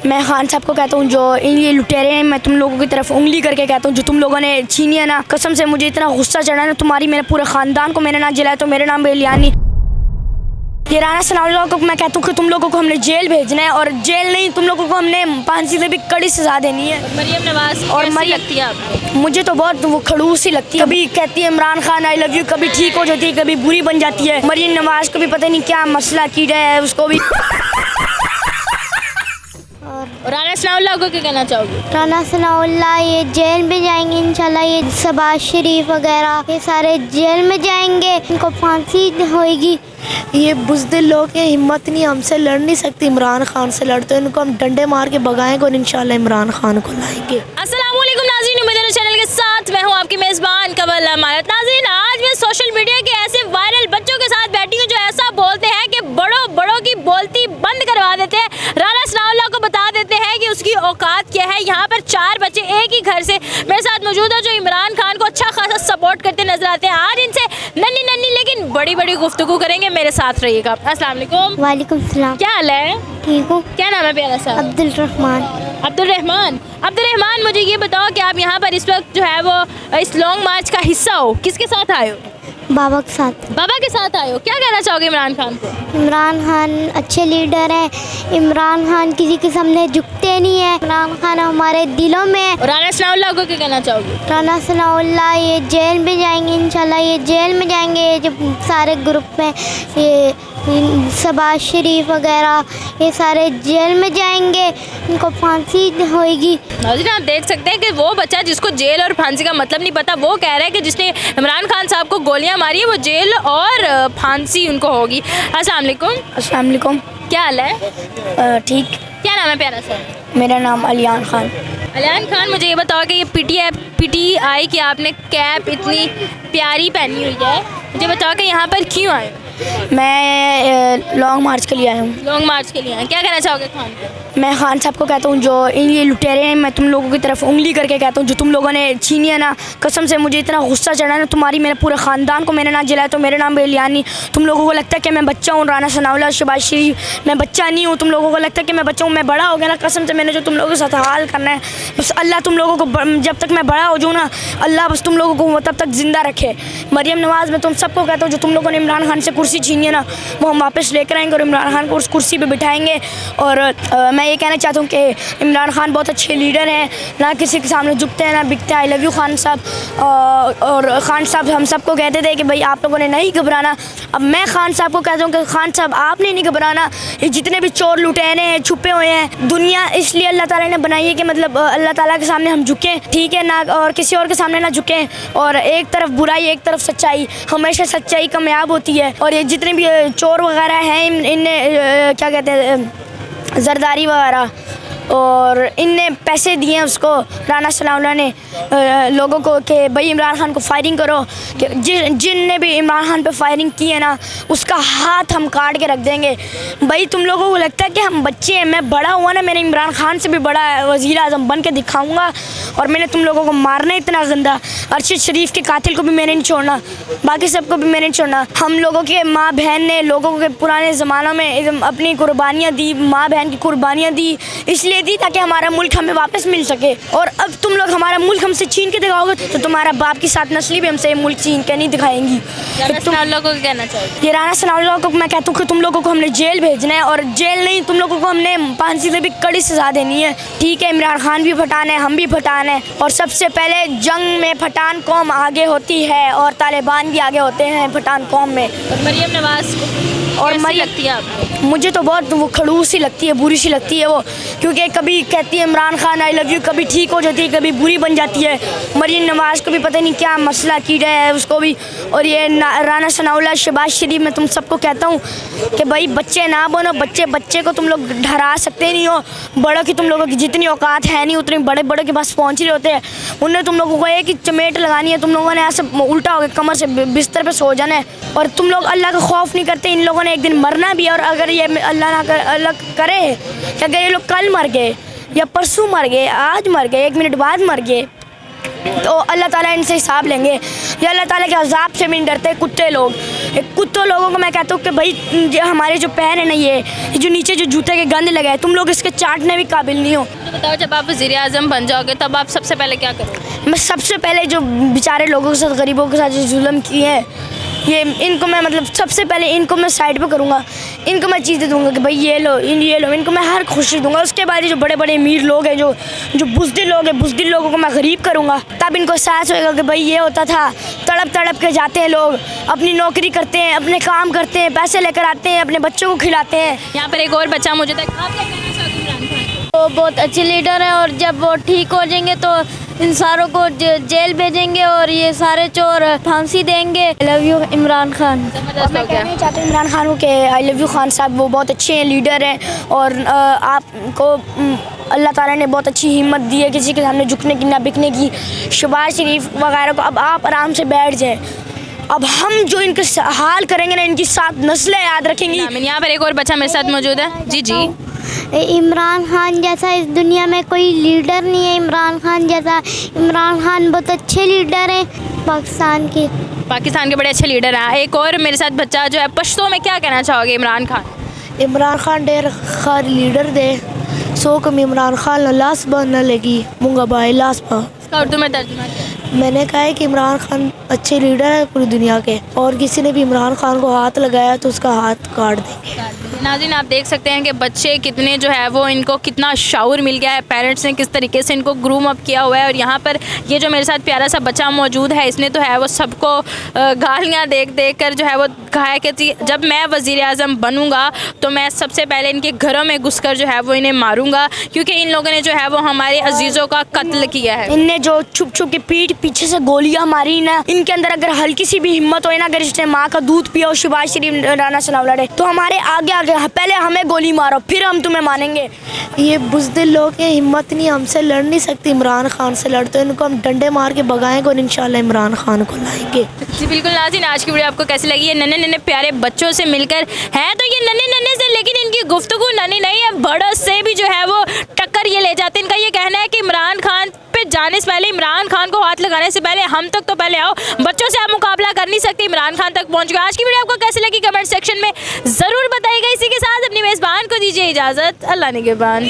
मैं खान साहब को कहता हूँ जो ये लुटेरे हैं, मैं तुम लोगों की तरफ उंगली करके कहता हूँ जो तुम लोगों ने छीनी है ना, कसम से मुझे इतना गुस्सा चढ़ा ना, तुम्हारी मेरे पूरे ख़ानदान को मैंने ना जलाया तो मेरे नाम बेलियानी। ये राना सनाउल्लाह को मैं कहता हूँ कि तुम लोगों को हमने जेल भेजना है, और जेल नहीं, तुम लोगों को हमने फांसी से भी कड़ी सजा देनी है। मरियम नवाज और कैसी लगती है आपको? मुझे तो बहुत वो खड़ूस ही लगती है। कभी कहती है Imran Khan I love you, कभी ठीक हो जाती है, कभी बुरी बन जाती है। मरियम नवाज को भी पता नहीं क्या मसला कीड़ा है, उसको भी। और राना सनाउल्लाह को क्या कहना चाहोगे? राना सनाउल्लाह ये जेल में जाएंगे इंशाल्लाह, ये शहबाज शरीफ वगैरह ये सारे जेल में जाएंगे, इनको फांसी होएगी। ये बुज़दिल लोग हैं, हिम्मत नहीं, हमसे लड़ नहीं सकते, इमरान खान से लड़ते हैं, इनको हम डंडे मार के भगाएंगे और इंशाल्लाह इमरान खान को लाएंगे। अस्सलाम वालेकुम नाज़रीन, उम्मीद चैनल के साथ मैं हूँ आपकी मेज़बान कवल अमानत। नाज़रीन, आज मैं सोशल मीडिया के ऐसे वायरल बच्चों के साथ बैठी हूँ जो ऐसा बोलते हैं कि बड़ों की बोलती बंद करवा देते हैं। राना सनाउल्लाह को बता देते हैं कि उसकी औकात क्या है। यहाँ पर 4 बच्चे एक ही घर से मेरे साथ मौजूद है जो इमरान खान को अच्छा खासा सपोर्ट करते नजर आते हैं। आज इनसे नन्ही नन्ही लेकिन बड़ी बड़ी गुफ्तगू करेंगे, मेरे साथ रहिएगा। अस्सलाम वालेकुम। वालेकुम सलाम। क्या हाल है? ठीक हूँ। क्या नाम है प्यारा सा? अब्दुल रहमान, मुझे ये बताओ कि आप यहाँ पर इस वक्त जो है वो इस लॉन्ग मार्च का हिस्सा हो, किसके साथ आए हो? बाबा के साथ। बाबा के साथ आए हो। क्या कहना चाहोगे इमरान खान को? इमरान खान अच्छे लीडर हैं, इमरान खान किसी के सामने झुकते नहीं है, इमरान खान हमारे दिलों में है। और राना सनाउल्लाह को क्या कहना चाहोगे? राना सनाउल्लाह ये जेल में जाएंगे इंशाल्लाह, ये जेल में जाएंगे, ये जो सारे ग्रुप में ये शहबाज शरीफ वगैरह ये सारे जेल में जाएंगे, इनको फांसी होएगी। नाज़रीन, आप देख सकते हैं कि वो बच्चा जिसको जेल और फांसी का मतलब नहीं पता, वो कह रहा है कि जिसने इमरान खान साहब को गोलियां मारी है वो जेल और फांसी उनको होगी। अस्सलाम वालेकुम। अस्सलाम वालेकुम। क्या हाल है? ठीक। क्या नाम है प्यारा सा? मेरा नाम अलियान खान। अलियान खान, मुझे ये बताओ कि ये पीटीआई की आपने कैप इतनी प्यारी पहनी हुई है, मुझे बताओ कि यहाँ पर क्यों आए? मैं लॉन्ग मार्च के लिए आया हूँ। लॉन्ग मार्च के लिए आए, क्या कहना चाहोगे खान को? मैं खान साहब को कहता हूँ जो ये लुटेरे हैं, मैं तुम लोगों की तरफ उंगली करके कहता हूँ जो तुम लोगों ने छीनी है ना, कसम से मुझे इतना गुस्सा चढ़ा ना, तुम्हारी मेरे पूरे ख़ानदान को मैंने ना जलाया तो मेरे नाम बेलियानी। तुम लोगों को लगता है कि मैं बच्चा हूँ, राना सनाउल्लाह शहबाज शरीफ, मैं बच्चा नहीं हूँ। तुम लोगों को लगता है कि मैं बच्चा हूँ, मैं बड़ा हो गया ना, कसम से मैंने जो तुम लोगों के साथ हाल करना है, बस अल्लाह तुम लोगों को, जब तक मैं बड़ा हो जाऊँ ना, अल्लाह बस तुम लोगों को तब तक ज़िंदा रखे। मरियम नवाज़, मैं तुम सबको कहता हूँ जो तुम लोगों ने इमरान खान से कुर्सी छीनी है ना, वो हम वापस लेकर आएंगे और इमरान खान को उस कुर्सी पे बिठाएंगे। और मैं ये कहना चाहता हूँ कि इमरान खान बहुत अच्छे लीडर हैं, ना किसी के सामने झुकते हैं ना बिकते हैं। आई लव यू खान साहब। और खान साहब हम सबको कहते थे कि भाई आप लोगों ने नहीं घबराना। अब मैं खान साहब को कहता हूँ कि खान साहब आपने नहीं घबराना। ये जितने भी चोर लुटेरे हैं, छुपे हुए हैं, दुनिया इसलिए अल्लाह ताला ने बनाई है कि मतलब अल्लाह ताला के सामने हम झुकें, ठीक है ना, और किसी और के सामने ना झुकें। और एक तरफ बुराई एक तरफ सच्चाई, हमेशा सच्चाई कामयाब होती है। और ये जितने भी चोर वगैरह हैं, इनने क्या कहते हैं जरदारी वगैरह, और इनने पैसे दिए हैं उसको, राना सनाउल्लाह ने लोगों को कि भाई इमरान खान को फायरिंग करो, कि जिनने भी इमरान खान पे फायरिंग की है ना उसका हाथ हम काट के रख देंगे। भाई तुम लोगों को लगता है कि हम बच्चे हैं, मैं बड़ा हुआ ना, मैंने इमरान खान से भी बड़ा वज़ीर आज़म बन के दिखाऊँगा। और मैंने तुम लोगों को मारना इतना गंदा, अरशद शरीफ के कातिल को भी मैंने नहीं छोड़ना, बाकी सबको भी मैंने नहीं छोड़ना। हम लोगों के माँ बहन ने लोगों के पुराने ज़मानों में अपनी कुर्बानियाँ दी, माँ बहन की कुर्बानियाँ दी, इसलिए दी ताकि हमारा मुल्क हमें वापस मिल सके। और अब तुम लोग हमारा मुल्क हमसे छीन के दिखाओगे तो तुम्हारा बाप की 7 नस्ली भी हमसे मुल्क छीन के नहीं दिखाएंगी। राना सनाउल्लाह को क्या कहना चाहोगे? ये राना सनाउल्लाह को मैं कहता हूँ कि तुम लोगों को हमने जेल भेजना है, और जेल नहीं, तुम लोगों को हमने फांसी से भी कड़ी सजा देनी है, ठीक है। इमरान खान भी फटान है, हम भी फटान है, और सबसे पहले जंग में फटान कौम आगे होती है और तालिबान भी आगे होते हैं फटान कौम में। और मरियम नवाज और कैसी लगती है आपको? मुझे तो बहुत वो खड़ूस ही लगती है, बुरी सी लगती है वो, क्योंकि कभी कहती है Imran Khan I love you, कभी ठीक हो जाती है, कभी बुरी बन जाती है। मरियम नवाज़ को भी पता नहीं क्या मसला कीड़ा है, उसको भी। और ये राना सनाउल्लाह शहबाज शरीफ, मैं तुम सबको कहता हूँ कि भाई बच्चे ना बनो, बच्चे को तुम लोग डरा सकते नहीं हो। बड़ों की तुम लोगों की जितनी औकात है नहीं उतनी बड़े के पास पहुँच रहे होते हैं। उन्हें तुम लोगों को एक ही चमेट लगानी है, तुम लोगों ने ऐसे उल्टा हो गया कमर से बिस्तर पर सो जाना है। और तुम लोग अल्लाह का खौफ नहीं करते, इन लोगों ने एक दिन मरना भी है। और अगर ये अल्लाह करे कि अगर ये लोग कल मर गए या परसों मर गए, आज मर गए, 1 मिनट बाद मर गए, तो अल्लाह ताला इनसे हिसाब लेंगे। ये अल्लाह ताला के अजाब से भी नहीं डरते कुत्ते लोग। कुत्तों लोगों को मैं कहता हूँ कि भाई ये हमारे जो पैर है ना, ये जो नीचे जो जूते के गंद लगे हैं, तुम लोग इसके चाटने भी काबिल नहीं हो। तो बताओ, जब आप वज़ीर आज़म बन जाओगे तब आप सबसे पहले क्या करोगे? मैं सबसे पहले जो बेचारे लोगों के साथ, गरीबों के साथ जो जुल्म किए हैं, ये इनको मैं मतलब सबसे पहले इनको मैं साइड पे करूँगा। इनको मैं चीज़ें दूंगा कि भाई ये लो इनको मैं हर खुशी दूंगा। उसके बाद ये जो बड़े बड़े अमीर लोग हैं, जो बुज़दिल लोग हैं, बुज़दिल लोगों को मैं गरीब करूँगा। तब इनको एहसास होगा कि भाई ये होता था, तड़प तड़प के जाते हैं लोग, अपनी नौकरी करते हैं, अपने काम करते हैं, पैसे लेकर आते हैं, अपने बच्चों को खिलाते हैं। यहाँ पर एक और बच्चा मौजूद है, आप क्या कहना चाहते हैं इमरान खान? वो बहुत अच्छे लीडर हैं और जब वो ठीक हो जाएंगे तो इन सारों को जेल भेजेंगे और ये सारे चोर फांसी देंगे। I love you Imran Khan. ज़बरदस्त हो गया। कहना चाहते हैं इमरान खान को कि आई लव यू खान साहब, वो बहुत अच्छे हैं, लीडर हैं और आपको अल्लाह ताला ने बहुत अच्छी हिम्मत दी है किसी के सामने झुकने की, ना बिकने की। शहबाज शरीफ वगैरह को अब आप आराम से बैठ जाएं। अब हम जो इनके हाल करेंगे ना, इनकी 7 नस्लें याद रखेंगी। यहाँ पर एक और बच्चा मेरे साथ मौजूद है। जी जी। इमरान खान जैसा इस दुनिया में कोई लीडर नहीं है। इमरान खान जैसा, इमरान खान बहुत अच्छे लीडर हैं पाकिस्तान के बड़े अच्छे लीडर हैं। एक और मेरे साथ बच्चा जो है, पश्तो में क्या कहना चाहोगे इमरान खान? इमरान खान ढेर खर लीडर दे, सो कम इमरान खान लाश बनने लगी मुंगा भाई लाश पा। इसका उर्दू में तर्जुमा क्या है? मैंने कहा है कि इमरान खान अच्छे लीडर है पूरी दुनिया के, और किसी ने भी इमरान खान को हाथ लगाया तो उसका हाथ काट देंगे। नाज़रीन, आप देख सकते हैं कि बच्चे कितने जो है वो, इनको कितना शाऊर मिल गया है, पेरेंट्स ने किस तरीके से इनको ग्रूम अप किया हुआ है। और यहाँ पर ये जो मेरे साथ प्यारा सा बच्चा मौजूद है, इसने तो है वो सबको गालियाँ देख देख कर जो है वो कहा है कि जब मैं वज़ीर आज़म बनूँगा तो मैं सबसे पहले इनके घरों में घुस कर जो है वो इन्हें मारूँगा, क्योंकि इन लोगों ने जो है वो हमारे अजीज़ों का कत्ल किया है। इनने जो छुप छुप के पीठ पीछे से गोलियां मारी ना, इनके अंदर अगर हल्की सी भी हिम्मत हो ना, अगर इसने माँ का दूध पिया और शहबाज शरीफ राना सलाम लड़े, तो हमारे आगे आगे पहले हमें गोली मारो फिर हम तुम्हें मानेंगे। ये बुज़दिल लोग हैं, हिम्मत नहीं, हमसे लड़ नहीं सकती। इमरान खान से लड़ते इनको हम डंडे मार के भगाएंगे और इंशाल्लाह इमरान खान को लाएंगे। जी बिल्कुल नाज़रीन, आज की वीडियो आपको कैसी लगी? ये नन्हे नन्हे प्यारे बच्चों से मिलकर हैं तो ये नन्हे नन्हे से, लेकिन इनकी गुफ्तगू नन्ही नहीं है, बड़ों से भी जो है वो टक्कर ये ले जाते हैं। इनका ये कहना है कि इमरान खान पे जाने से पहले, इमरान खान को हाथ लगाने से पहले हम तक तो पहले आओ। बच्चों से आप मुकाबला कर नहीं सकते, इमरान खान तक पहुंच गए। आज की वीडियो आपको कैसी लगी कमेंट सेक्शन में ज़रूर बताइएगा। इसी के साथ अपनी मेज़बान को दीजिए इजाज़त। अल्लाह निगहबान।